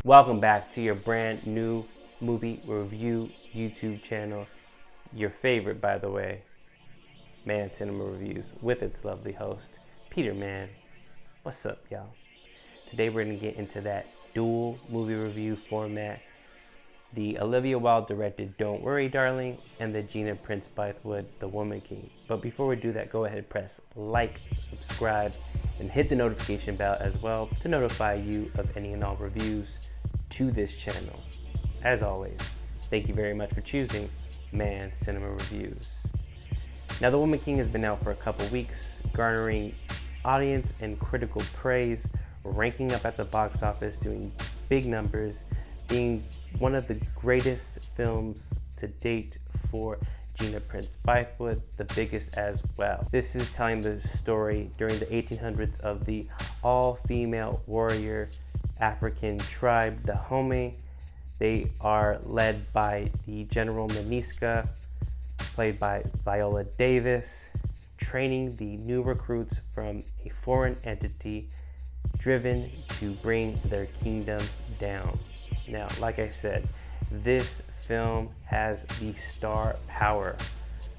Welcome back to your brand new movie review YouTube channel. Your favorite, by the way, Mann Cinema Reviews, with its lovely host, Peter Mann. What's up, y'all? Today we're going to get into that dual movie review format. The Olivia Wilde directed Don't Worry, Darling, and the Gina Prince Bythewood, The Woman King. But before we do that, go ahead and press like, subscribe, and hit the notification bell as well to notify you of any and all reviews to this channel. As always, thank you very much for choosing Mann Cinema Reviews. Now, The Woman King has been out for a couple weeks, garnering audience and critical praise, ranking up at the box office, doing big numbers, being one of the greatest films to date for Gina Prince Bythewood, the biggest as well. This is telling the story during the 1800s of the all-female warrior African tribe, the Home. They are led by the General Maniska, played by Viola Davis, training the new recruits from a foreign entity driven to bring their kingdom down. Now, like I said, this film has the star power.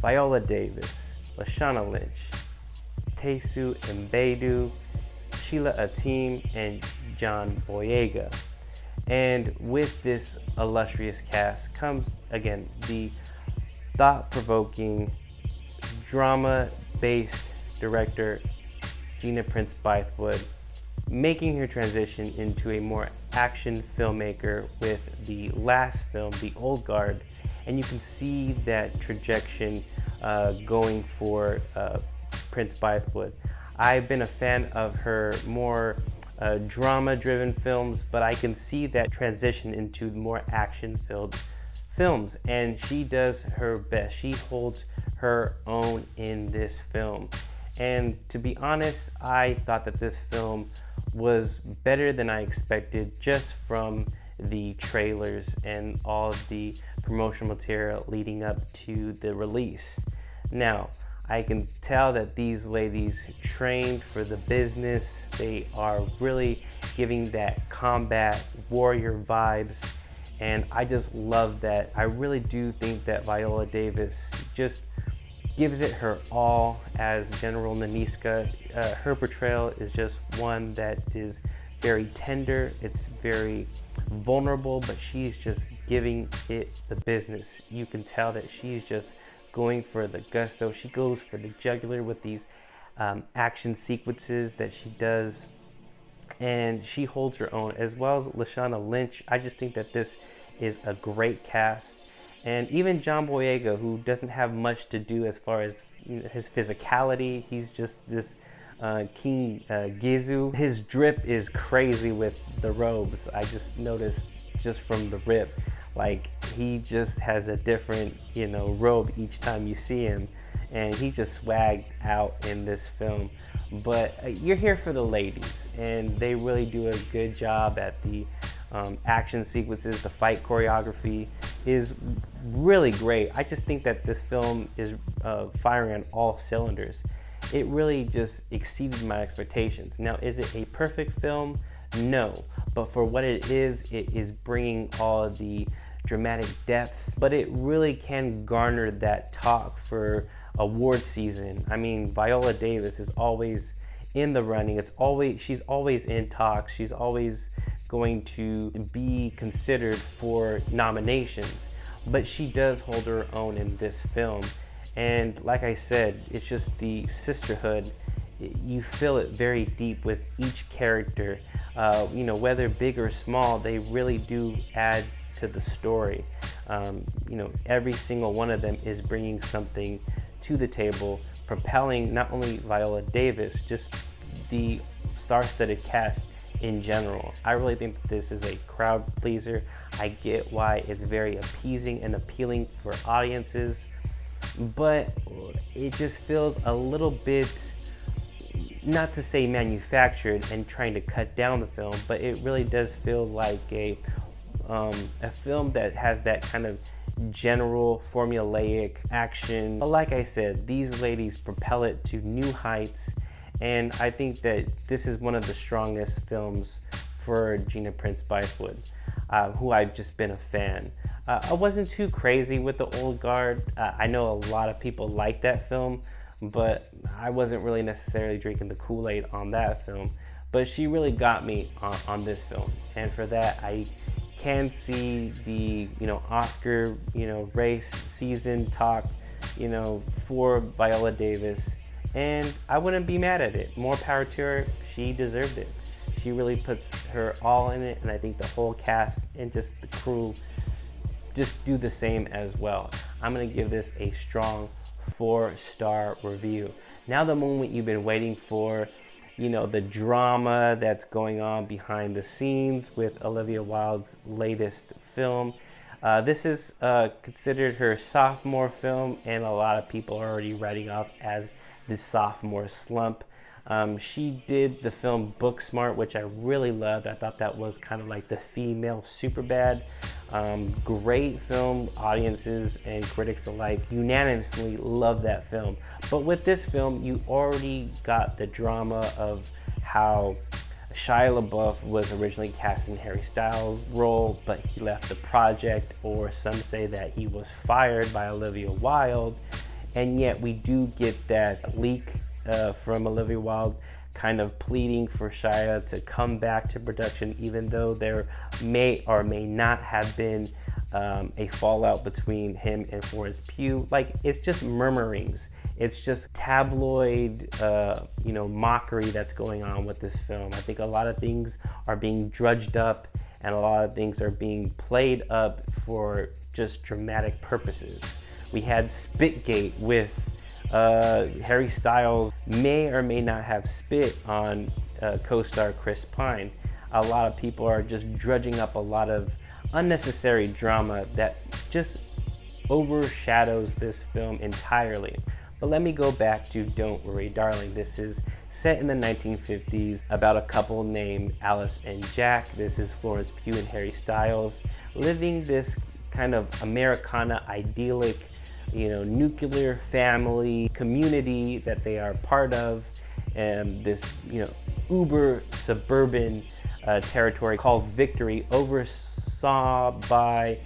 Viola Davis, Lashana Lynch, Tesu Mbedu, Sheila Atim, and John Boyega. And with this illustrious cast comes, again, the thought-provoking, drama-based director, Gina Prince Bythewood, making her transition into a more action filmmaker with the last film, The Old Guard, and you can see that trajectory going for Prince Bythewood. I've been a fan of her more drama-driven films, but I can see that transition into more action-filled films, and she does her best. She holds her own in this film. And to be honest, I thought that this film was better than I expected just from the trailers and all of the promotional material leading up to the release. Now, I can tell that these ladies trained for the business. They are really giving that combat warrior vibes, and I just love that. I really do think that Viola Davis just gives it her all as General Naniska. Her portrayal is just one that is very tender, it's very vulnerable, but she's just giving it the business. You can tell that she's just going for the gusto. She goes for the jugular with these action sequences that she does, and she holds her own, as well as Lashana Lynch. I just think that this is a great cast. And even John Boyega, who doesn't have much to do as far as his physicality, he's just this King Gizu. His drip is crazy with the robes. I just noticed just from the rip, like he just has a different, robe each time you see him, and he just swagged out in this film. But you're here for the ladies, and they really do a good job at the action sequences. The fight choreography is really great. I just think that this film is firing on all cylinders. It really just exceeded my expectations. Now, is it a perfect film? No, but for what it is bringing all of the dramatic depth, but it really can garner that talk for award season. I mean, Viola Davis is always in the running. She's always in talks. She's always going to be considered for nominations, but she does hold her own in this film. And like I said, it's just the sisterhood. You feel it very deep with each character. Whether big or small, they really do add to the story. Every single one of them is bringing something to the table, propelling not only Viola Davis, just the star-studded cast in general. I really think that this is a crowd pleaser. I get why it's very appeasing and appealing for audiences, but it just feels a little bit, not to say manufactured and trying to cut down the film, but it really does feel like a film that has that kind of general formulaic action. But like I said, these ladies propel it to new heights, and I think that this is one of the strongest films for Gina Prince Bythewood, who I've just been a fan. I wasn't too crazy with The Old Guard. I know a lot of people like that film, but I wasn't really necessarily drinking the Kool-Aid on that film. But she really got me on this film, and for that I can see the Oscar race season talk for Viola Davis, and I wouldn't be mad at it. More power to her. She deserved it. She really puts her all in it, and I think the whole cast and just the crew just do the same as well. I'm gonna give this a strong 4-star review. Now the moment you've been waiting for, the drama that's going on behind the scenes with Olivia Wilde's latest film. This is considered her sophomore film, and a lot of people are already writing off as the sophomore slump. She did the film Booksmart, which I really loved. I thought that was kind of like the female Superbad. Great film. Audiences and critics alike unanimously loved that film. But with this film, you already got the drama of how Shia LaBeouf was originally cast in Harry Styles' role, but he left the project, or some say that he was fired by Olivia Wilde. And yet we do get that leak from Olivia Wilde kind of pleading for Shia to come back to production, even though there may or may not have been a fallout between him and Florence Pugh. Like, it's just murmurings. It's just tabloid, mockery that's going on with this film. I think a lot of things are being drudged up, and a lot of things are being played up for just dramatic purposes. We had Spitgate with Harry Styles may or may not have spit on co-star Chris Pine. A lot of people are just drudging up a lot of unnecessary drama that just overshadows this film entirely. But let me go back to Don't Worry Darling. This is set in the 1950s about a couple named Alice and Jack. This is Florence Pugh and Harry Styles living this kind of Americana idyllic nuclear family community that they are part of, and this uber suburban territory called Victory, oversaw by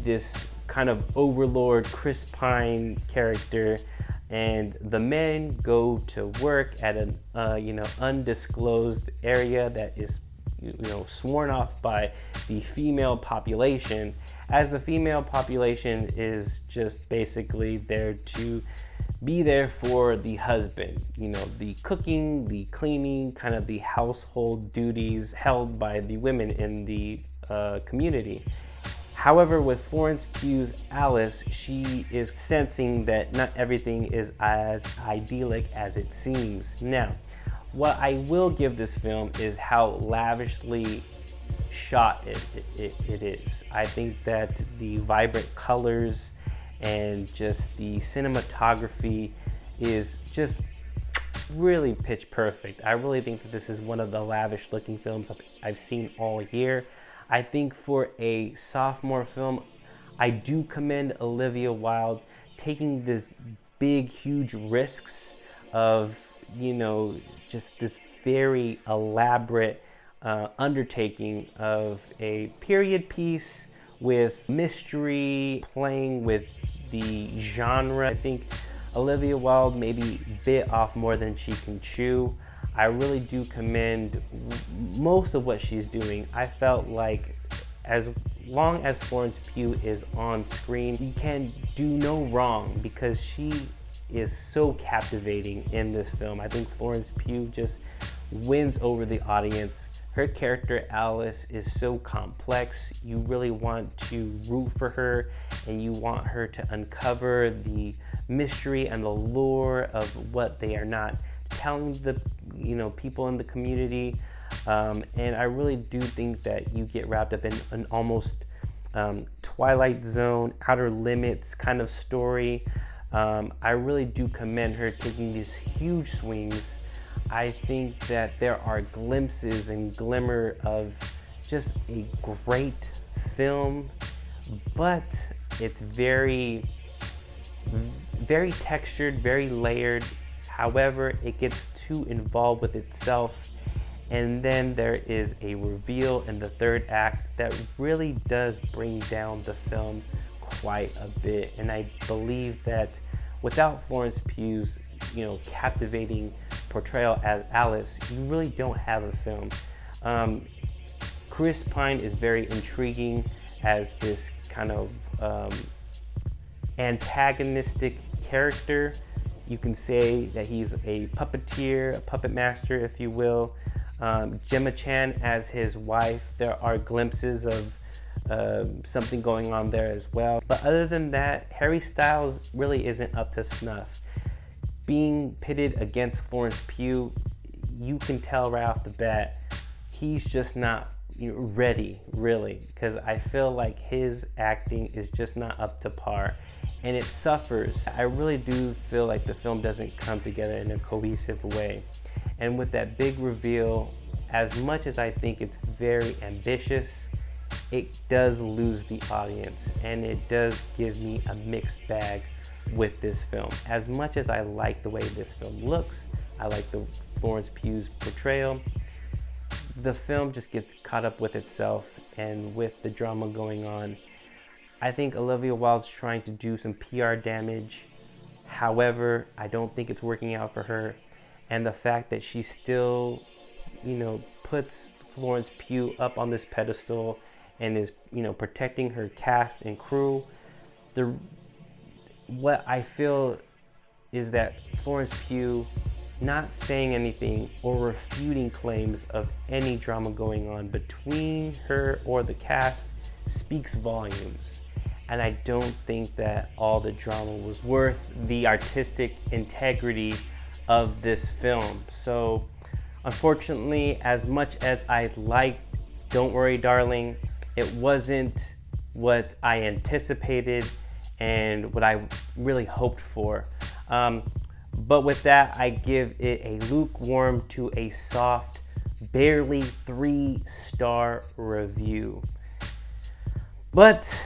this kind of overlord Chris Pine character. And the men go to work at an undisclosed area that is sworn off by the female population, as the female population is just basically there to be there for the husband, the cooking, the cleaning, kind of the household duties held by the women in the community. However, with Florence Pugh's Alice, she is sensing that not everything is as idyllic as it seems. Now, what I will give this film is how lavishly shot it is. I think that the vibrant colors and just the cinematography is just really pitch perfect. I really think that this is one of the lavish looking films I've seen all year. I think for a sophomore film, I do commend Olivia Wilde taking this big, huge risks of, just this very elaborate undertaking of a period piece with mystery, playing with the genre. I think Olivia Wilde maybe bit off more than she can chew. I really do commend most of what she's doing. I felt like as long as Florence Pugh is on screen, you can do no wrong because she is so captivating in this film. I think Florence Pugh just wins over the audience. Her character Alice is so complex. You really want to root for her, and you want her to uncover the mystery and the lore of what they are not telling the people in the community, and I really do think that you get wrapped up in an almost Twilight Zone, Outer Limits kind of story. I really do commend her taking these huge swings. I think that there are glimpses and glimmer of just a great film, but it's very, very textured, very layered. However, it gets too involved with itself, And then there is a reveal in the third act that really does bring down the film quite a bit. And I believe that without Florence Pugh's, captivating portrayal as Alice, you really don't have a film. Chris Pine is very intriguing as this kind of antagonistic character. You can say that he's a puppeteer, a puppet master, if you will. Gemma Chan as his wife, there are glimpses of something going on there as well. But other than that, Harry Styles really isn't up to snuff. Being pitted against Florence Pugh, you can tell right off the bat, he's just not ready, really, because I feel like his acting is just not up to par, and it suffers. I really do feel like the film doesn't come together in a cohesive way. And with that big reveal, as much as I think it's very ambitious, it does lose the audience, and it does give me a mixed bag with this film. As much as I like the way this film looks, I like the Florence Pugh's portrayal, the film just gets caught up with itself and with the drama going on. I think Olivia Wilde's trying to do some PR damage. However, I don't think it's working out for her. And the fact that she still, puts Florence Pugh up on this pedestal and is, protecting her cast and crew. What I feel is that Florence Pugh not saying anything or refuting claims of any drama going on between her or the cast speaks volumes. And I don't think that all the drama was worth the artistic integrity of this film. So unfortunately, as much as I liked Don't Worry Darling, it wasn't what I anticipated and what I really hoped for. But with that, I give it a lukewarm to a soft, barely 3-star review. But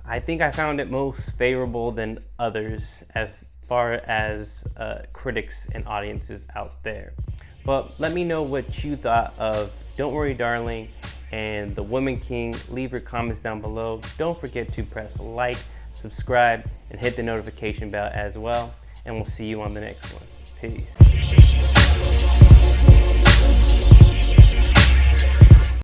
I think I found it most favorable than others as far as critics and audiences out there. But let me know what you thought of Don't Worry Darling and The Woman King. Leave your comments down below. Don't forget to press like, subscribe, and hit the notification bell as well. And we'll see you on the next one. Peace.